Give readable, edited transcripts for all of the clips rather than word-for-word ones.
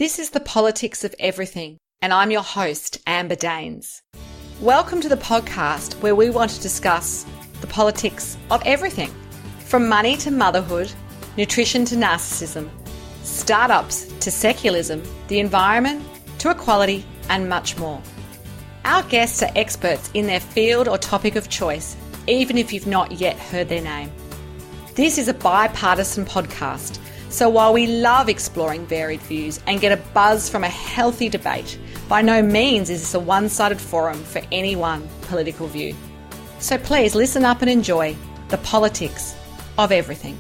This is the politics of everything, and I'm your host, Amber Daines. Welcome to the podcast where we want to discuss the politics of everything, from money to motherhood, nutrition to narcissism, startups to secularism, the environment to equality, and much more. Our guests are experts in their field or topic of choice, even if you've not yet heard their name. This is a bipartisan podcast, so while we love exploring varied views and get a buzz from a healthy debate, by no means is this a one-sided forum for any one political view. So please listen up and enjoy the politics of everything.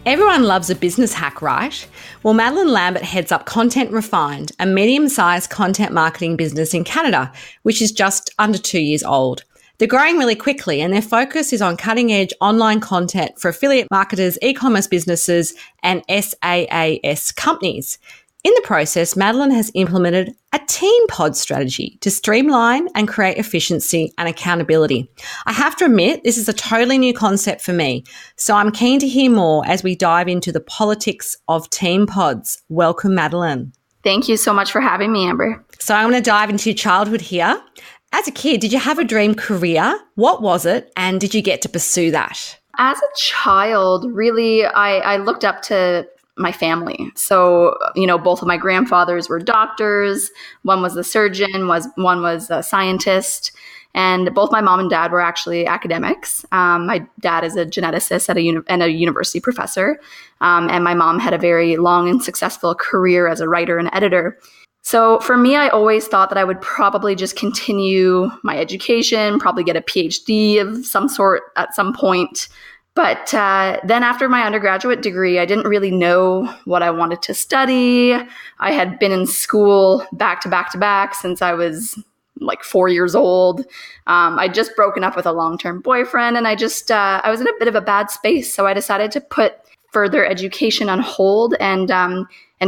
Everyone loves a business hack, right? Well, Madeleine Lambert heads up Content Refined, a medium-sized content marketing business in Canada, which is just under 2 years old. They're growing really quickly and their focus is on cutting-edge online content for affiliate marketers, e-commerce businesses and SaaS companies. In the process, Madeleine has implemented a team pod strategy to streamline and create efficiency and accountability. I have to admit, this is a totally new concept for me, so I'm keen to hear more as we dive into the politics of team pods. Welcome, Madeleine. Thank you so much for having me, Amber. So I'm going to dive into your childhood here. As a kid, did you have a dream career? What was it? And did you get to pursue that? As a child, really, I looked up to my family. So, both of my grandfathers were doctors. One was a surgeon, one was a scientist. And both my mom and dad were actually academics. My dad is a geneticist and a university professor. And my mom had a very long and successful career as a writer and editor. So for me, I always thought that I would probably just continue my education, probably get a PhD of some sort at some point. But then after my undergraduate degree, I didn't really know what I wanted to study. I had been in school back to back since I was like 4 years old. I'd just broken up with a long-term boyfriend and I was in a bit of a bad space. So I decided to put further education on hold and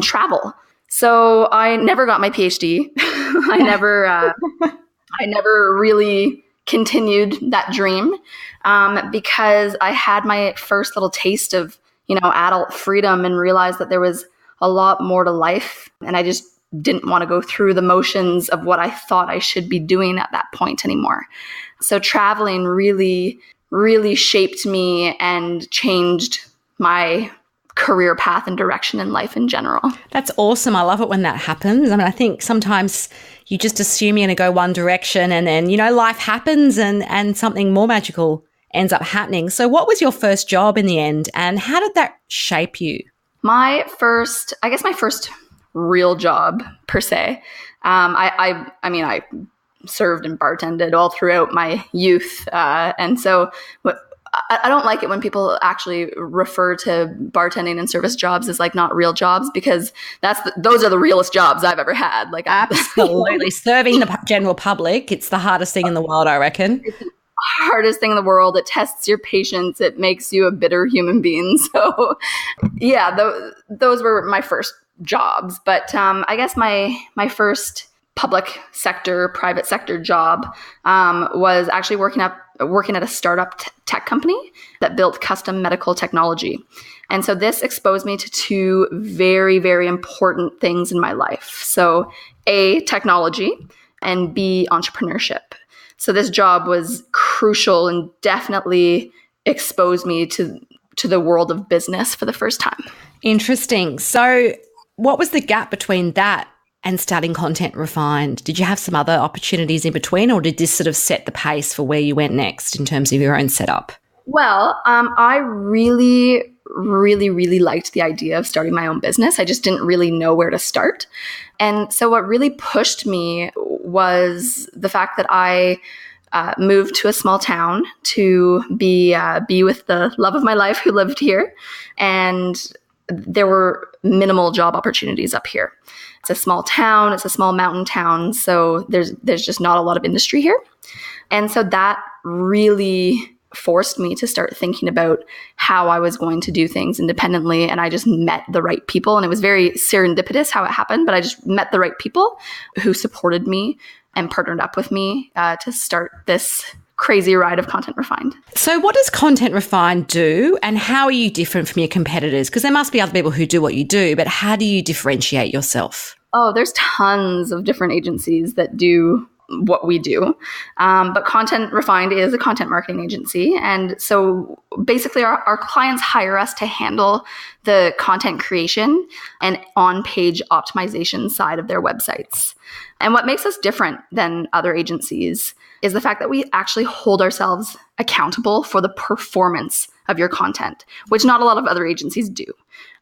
travel. So I never got my PhD. I never really continued that dream because I had my first little taste of, adult freedom and realized that there was a lot more to life. And I just didn't want to go through the motions of what I thought I should be doing at that point anymore. So traveling really, really shaped me and changed my career path and direction in life in general. That's awesome. I love it when that happens. I mean, I think sometimes you just assume you're going to go one direction and then, life happens and something more magical ends up happening. So what was your first job in the end and how did that shape you? My first real job per se. I served and bartended all throughout my youth. And so I don't like it when people actually refer to bartending and service jobs as like not real jobs because those are the realest jobs I've ever had. Like absolutely serving the general public. It's the hardest thing in the world, I reckon. It's the hardest thing in the world. It tests your patience. It makes you a bitter human being. So yeah, those were my first jobs. But I guess my first private sector job was actually working at a startup tech company that built custom medical technology. And so this exposed me to two very, very important things in my life. So A, technology, and B, entrepreneurship. So this job was crucial and definitely exposed me to the world of business for the first time. Interesting. So what was the gap between that and starting Content Refined? Did you have some other opportunities in between or did this sort of set the pace for where you went next in terms of your own setup? Well, I really, really, really liked the idea of starting my own business. I just didn't really know where to start. And so what really pushed me was the fact that I moved to a small town to be with the love of my life who lived here. And there were minimal job opportunities up here. It's a small town. It's a small mountain town. So there's just not a lot of industry here. And so that really forced me to start thinking about how I was going to do things independently. And I just met the right people. And it was very serendipitous how it happened, but I just met the right people who supported me and partnered up with me to start this crazy ride of Content Refined. So what does Content Refined do and how are you different from your competitors? Because there must be other people who do what you do, but how do you differentiate yourself? Oh, there's tons of different agencies that do what we do. But Content Refined is a content marketing agency. And so basically our clients hire us to handle the content creation and on-page optimization side of their websites. And what makes us different than other agencies is the fact that we actually hold ourselves accountable for the performance of your content, which not a lot of other agencies do.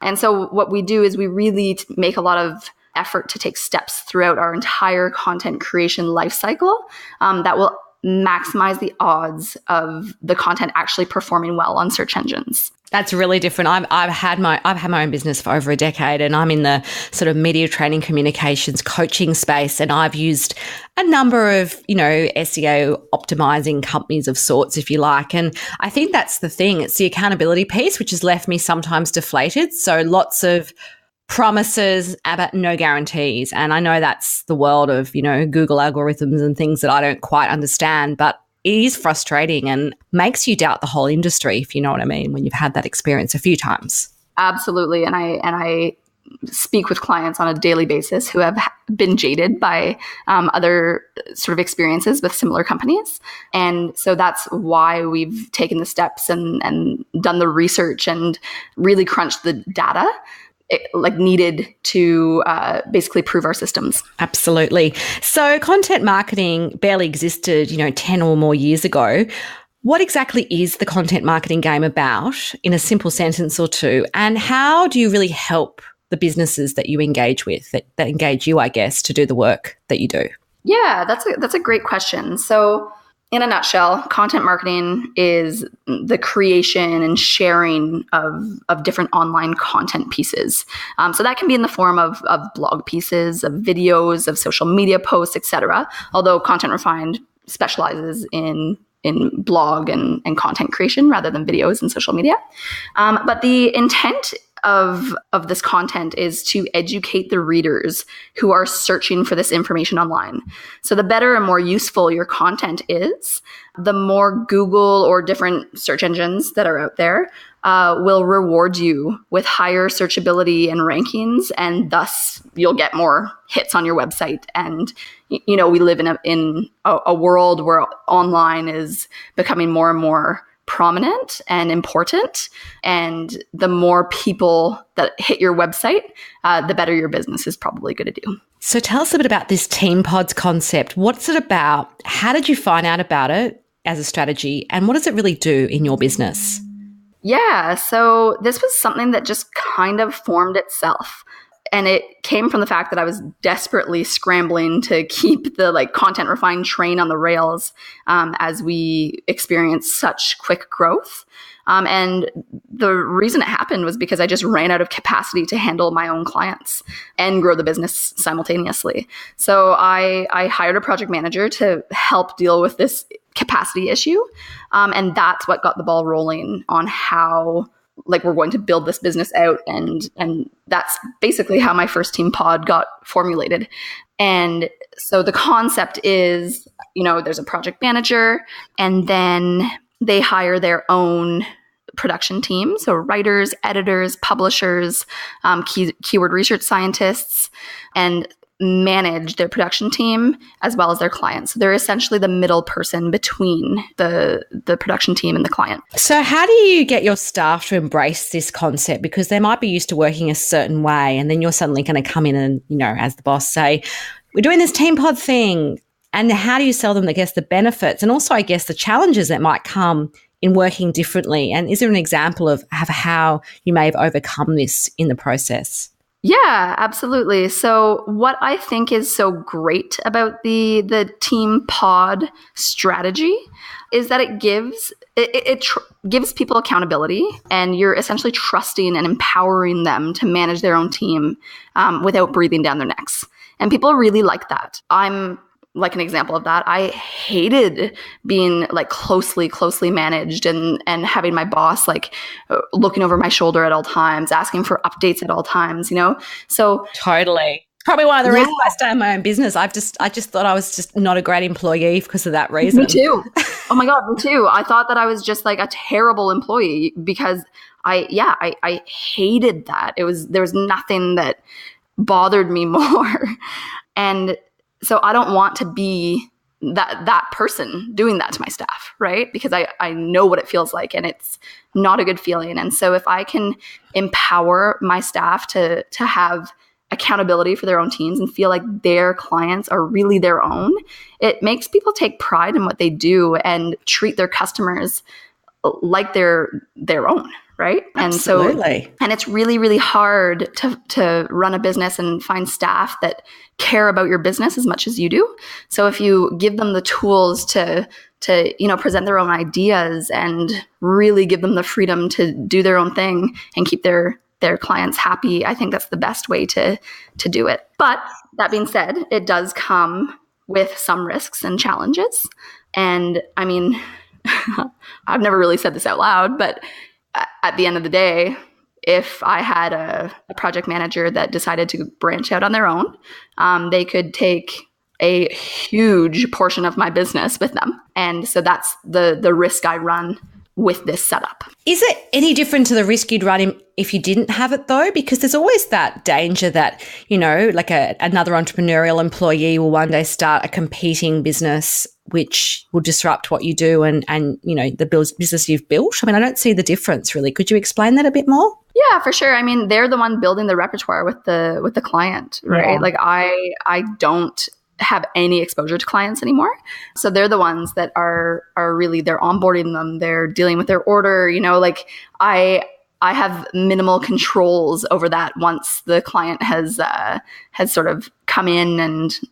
And so what we do is we really make a lot of effort to take steps throughout our entire content creation lifecycle that will maximize the odds of the content actually performing well on search engines. That's really different. I've had my own business for over a decade, and I'm in the sort of media training, communications, coaching space, and I've used a number of, SEO optimizing companies of sorts, if you like. And I think that's the thing. It's the accountability piece, which has left me sometimes deflated. So lots of promises, but no guarantees. And I know that's the world of, Google algorithms and things that I don't quite understand, but it is frustrating and makes you doubt the whole industry, if you know what I mean, when you've had that experience a few times. Absolutely. And I speak with clients on a daily basis who have been jaded by other sort of experiences with similar companies. And so that's why we've taken the steps and done the research and really crunched the data needed to basically prove our systems. Absolutely. So content marketing barely existed, 10 or more years ago. What exactly is the content marketing game about in a simple sentence or two? And how do you really help the businesses that you engage with, that engage you, I guess, to do the work that you do? Yeah, that's a great question. So in a nutshell, content marketing is the creation and sharing of different online content pieces. So that can be in the form of blog pieces, of videos, of social media posts, etc. Although Content Refined specializes in blog and content creation rather than videos and social media. But the intent of this content is to educate the readers who are searching for this information online. So the better and more useful your content is, the more Google or different search engines that are out there will reward you with higher searchability and rankings, and thus you'll get more hits on your website. And we live in a world where online is becoming more and more prominent and important. And the more people that hit your website, the better your business is probably going to do. So tell us a bit about this Team Pods concept. What's it about? How did you find out about it as a strategy? And what does it really do in your business? Yeah, so this was something that just kind of formed itself. And it came from the fact that I was desperately scrambling to keep the Content Refined train on the rails as we experienced such quick growth. And the reason it happened was because I just ran out of capacity to handle my own clients and grow the business simultaneously. So I hired a project manager to help deal with this capacity issue. And that's what got the ball rolling on how we're going to build this business out. And that's basically how my first Team Pod got formulated. And so the concept is, there's a project manager, and then they hire their own production team. So writers, editors, publishers, keyword research scientists, and manage their production team as well as their clients. So they're essentially the middle person between the production team and the client. So how do you get your staff to embrace this concept? Because they might be used to working a certain way, and then you're suddenly going to come in and, as the boss, say, we're doing this Team Pod thing. And how do you sell them, I guess, the benefits and also, I guess, the challenges that might come in working differently? And is there an example of how you may have overcome this in the process? Yeah, absolutely. So what I think is so great about the Team Pod strategy is that it gives people accountability, and you're essentially trusting and empowering them to manage their own team without breathing down their necks. And people really like that. I'm an example of that. I hated being closely managed and having my boss looking over my shoulder at all times, asking for updates at all times, So totally. Probably one of the reasons I started my own business. I just thought I was just not a great employee because of that reason. Me too. Oh my God, me too. I thought that I was just a terrible employee because I hated that. There was nothing that bothered me more. And so I don't want to be that person doing that to my staff, right? Because I know what it feels like, and it's not a good feeling. And so if I can empower my staff to have accountability for their own teams and feel like their clients are really their own, it makes people take pride in what they do and treat their customers like they're their own, right? Absolutely. And it's really, really hard to run a business and find staff that care about your business as much as you do. So if you give them the tools to present their own ideas and really give them the freedom to do their own thing and keep their clients happy, I think that's the best way to do it. But that being said, it does come with some risks and challenges. And I mean, I've never really said this out loud, but at the end of the day, if I had a project manager that decided to branch out on their own, they could take a huge portion of my business with them. And so that's the risk I run with this setup. Is it any different to the risk you'd run if you didn't have it though? Because there's always that danger that, like another entrepreneurial employee will one day start a competing business which will disrupt what you do and the business you've built. I mean, I don't see the difference really. Could you explain that a bit more? Yeah, for sure. I mean, they're the one building the repertoire with the client, right? Yeah. Like I don't have any exposure to clients anymore. So they're the ones that are really, they're onboarding them. They're dealing with their order, I have minimal controls over that once the client has sort of come in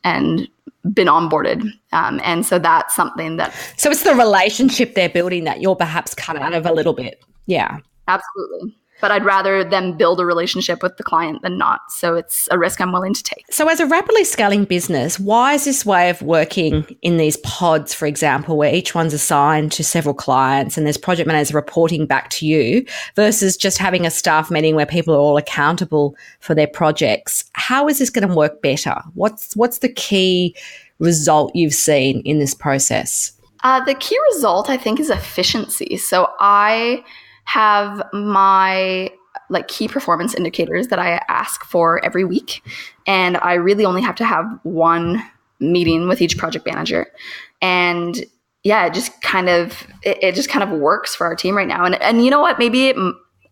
and been onboarded. And so that's something that... So it's the relationship they're building that you're perhaps cut out of a little bit. Yeah. Absolutely. But I'd rather them build a relationship with the client than not. So it's a risk I'm willing to take. So as a rapidly scaling business, why is this way of working in these pods, for example, where each one's assigned to several clients and there's project managers reporting back to you versus just having a staff meeting where people are all accountable for their projects? How is this going to work better? What's the key result you've seen in this process? The key result, I think, is efficiency. So I have my key performance indicators that I ask for every week. And I really only have to have one meeting with each project manager. And yeah, it just kind of works for our team right now. And you know what, maybe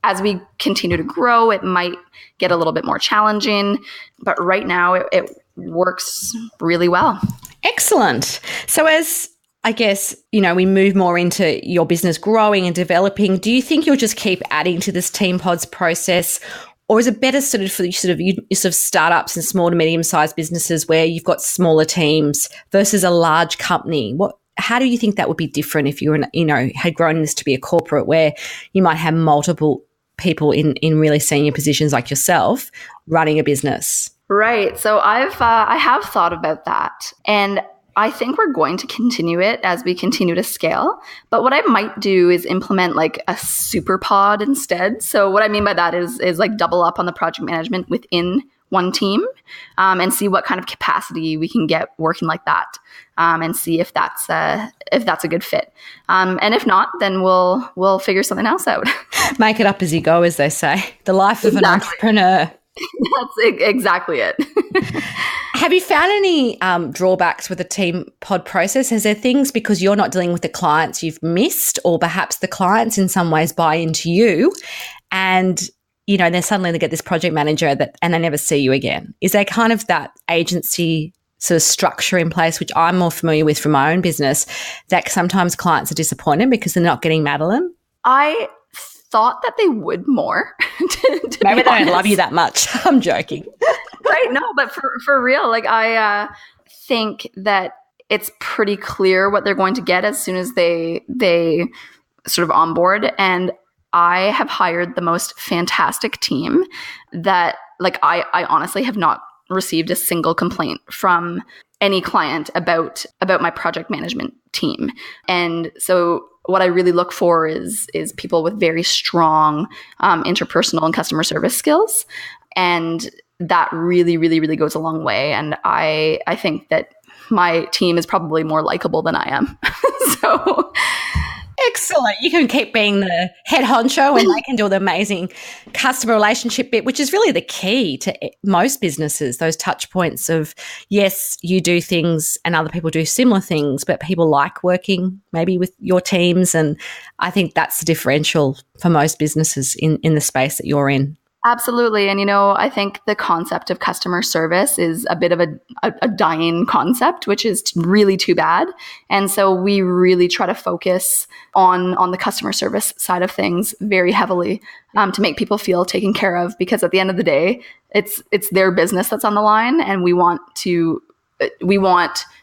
as we continue to grow, it might get a little bit more challenging, but right now it works really well. Excellent. So as I guess, we move more into your business growing and developing, do you think you'll just keep adding to this team pods process? Or is it better suited for your startups and small to medium-sized businesses where you've got smaller teams versus a large company? How do you think that would be different if you were, had grown this to be a corporate where you might have multiple people in really senior positions like yourself running a business? Right. So I have thought about that. And I think we're going to continue it as we continue to scale. But what I might do is implement a super pod instead. So what I mean by that is double up on the project management within one team and see what kind of capacity we can get working like that and see if that's a good fit. And if not, then we'll figure something else out. Make it up as you go, as they say. The life of an entrepreneur. That's exactly it. Have you found any drawbacks with the team pod process? Is there things because you're not dealing with the clients you've missed, or perhaps the clients in some ways buy into you and, then suddenly they get this project manager and they never see you again? Is there kind of that agency sort of structure in place, which I'm more familiar with from my own business, that sometimes clients are disappointed because they're not getting Madeleine? I thought that they would more. Maybe they don't love you that much. I'm joking. Right. No, but for real, I think that it's pretty clear what they're going to get as soon as they sort of onboard. And I have hired the most fantastic team that I honestly have not received a single complaint from any client about my project management team. And so what I really look for is people with very strong interpersonal and customer service skills. And that really, really, really goes a long way. And I think that my team is probably more likable than I am. So Excellent. You can keep being the head honcho and they can do the amazing customer relationship bit, which is really the key to most businesses, those touch points of, yes, you do things and other people do similar things, but people like working maybe with your teams. And I think that's the differential for most businesses in the space that you're in. Absolutely. And, I think the concept of customer service is a bit of a dying concept, which is really too bad. And so we really try to focus on the customer service side of things very heavily to make people feel taken care of, because at the end of the day, it's their business that's on the line. And we want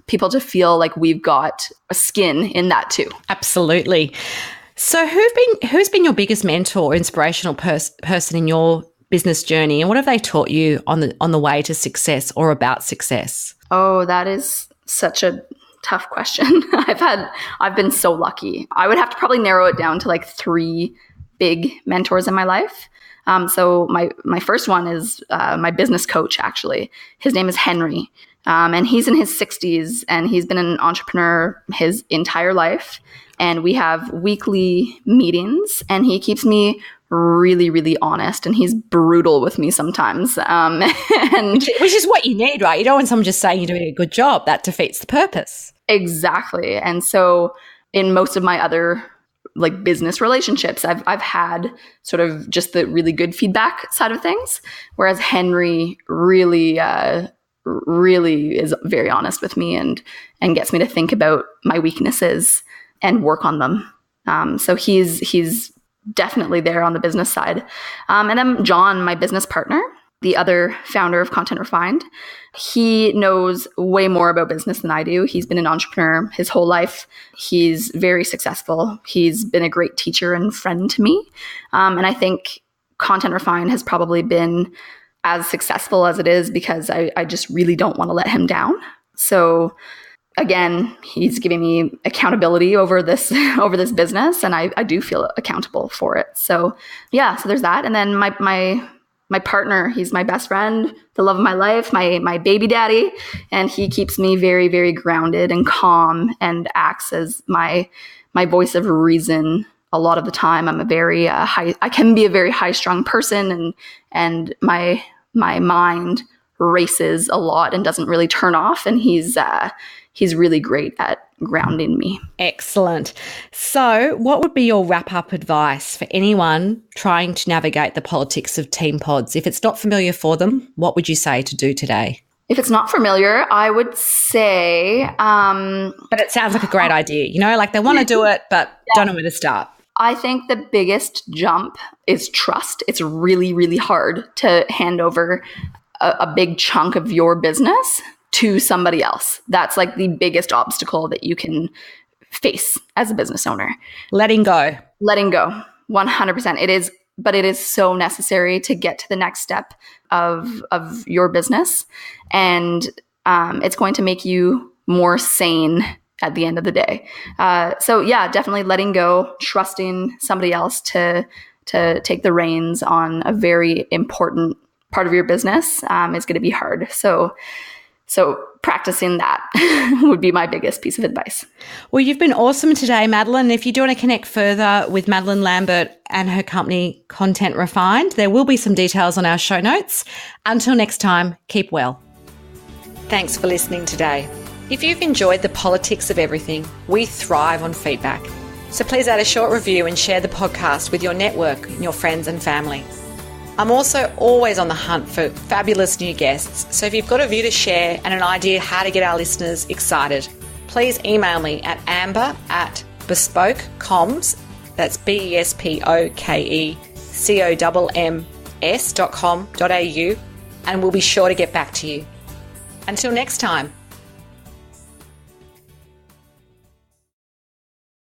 people to feel like we've got a skin in that too. Absolutely. So who's been your biggest mentor or inspirational person in your business journey, and what have they taught you on the way to success or about success? Oh, that is such a tough question. I've been so lucky. I would have to probably narrow it down to like 3 big mentors in my life. So my first one is my business coach, actually. His name is Henry. And he's in his 60s and he's been an entrepreneur his entire life. And we have weekly meetings and he keeps me really, really honest, and he's brutal with me sometimes. Which is what you need, right? You don't want someone just saying you're doing a good job. That defeats the purpose. Exactly. And so in most of my other like business relationships, I've had sort of just the really good feedback side of things, whereas Henry really is very honest with me and gets me to think about my weaknesses and work on them. So he's definitely there on the business side. And then John, my business partner, the other founder of Content Refined, he knows way more about business than I do. He's been an entrepreneur his whole life. He's very successful. He's been a great teacher and friend to me. And I think Content Refined has probably been as successful as it is because I just really don't want to let him down. So again, he's giving me accountability over this business, and I do feel accountable for it. So yeah, so there's that. And then my partner, he's my best friend, the love of my life, my baby daddy, and he keeps me very, very grounded and calm and acts as my voice of reason. A lot of the time, I'm I can be a very high-strung person, and my mind races a lot and doesn't really turn off, and he's really great at grounding me. Excellent. So what would be your wrap-up advice for anyone trying to navigate the politics of team pods? If it's not familiar for them, what would you say to do today? If it's not familiar, I would say... but it sounds like a great idea. Like they want to do it, but don't know where to start. I think the biggest jump is trust. It's really, really hard to hand over a big chunk of your business to somebody else. That's like the biggest obstacle that you can face as a business owner. Letting go. 100%. It is, but it is so necessary to get to the next step of your business. And it's going to make you more sane at the end of the day. So yeah, definitely letting go, trusting somebody else to take the reins on a very important part of your business is going to be hard. So practicing that would be my biggest piece of advice. Well, you've been awesome today, Madeleine. If you do want to connect further with Madeleine Lambert and her company, Content Refined, there will be some details on our show notes. Until next time, keep well. Thanks for listening today. If you've enjoyed the politics of everything, we thrive on feedback. So please add a short review and share the podcast with your network and your friends and family. I'm also always on the hunt for fabulous new guests, so if you've got a view to share and an idea how to get our listeners excited, please email me at amber@bespokecomms, that's BESPOKECOMMS.com.au, and we'll be sure to get back to you. Until next time.